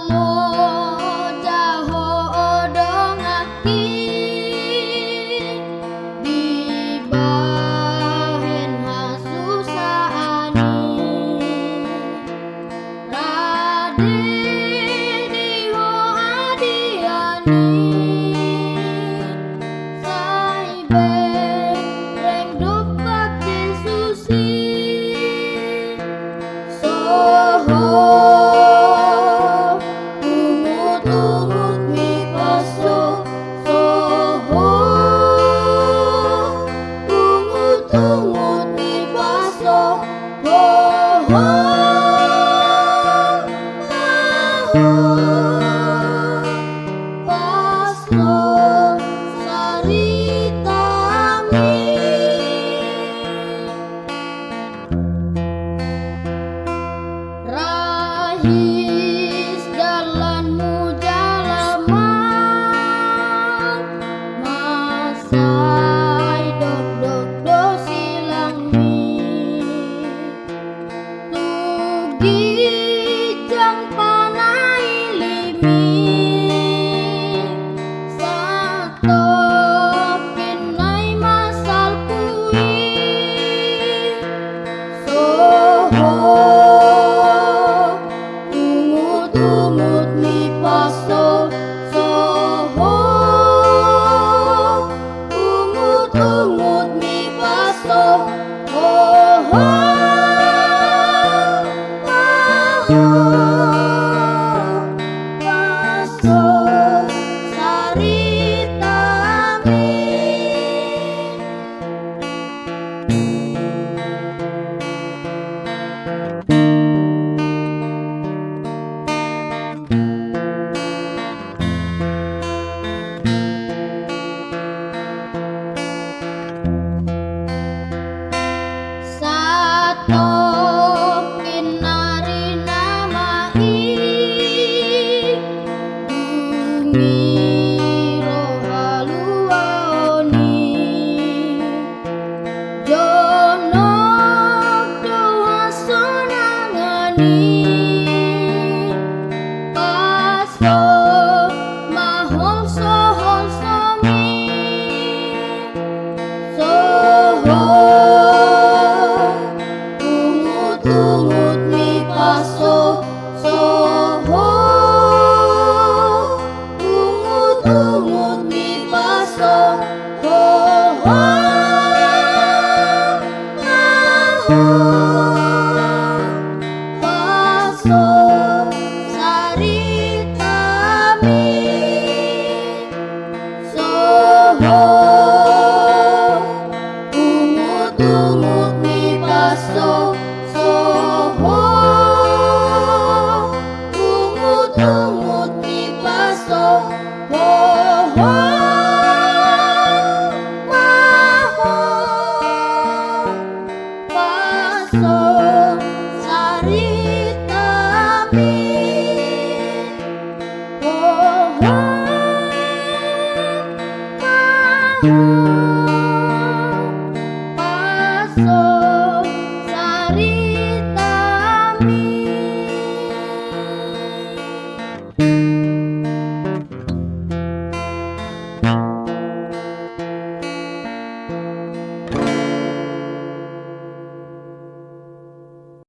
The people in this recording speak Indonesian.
Loja donganki dibahen hasusaan Rade adian bereng dompak Yesusi Hohom ungutungutmi paso Hohom ungutungutmi paso Hohom paso saritami rahis dalanmu jala mansai dokdok silangmi tugi jang panai limi satop pinai masal kui soho ungutungutmi paso soho ungutungutmi paso hoho paso saritami satop kinari namai bumi rohaluani jonok doa sonangani paso maol sohol somi soho ungutungutmi paso soho ungutungutmi paso hoho paso saritami soho ungutungutmi paso soho ungutungutmi paso hoho paso saritami hoho paso saritami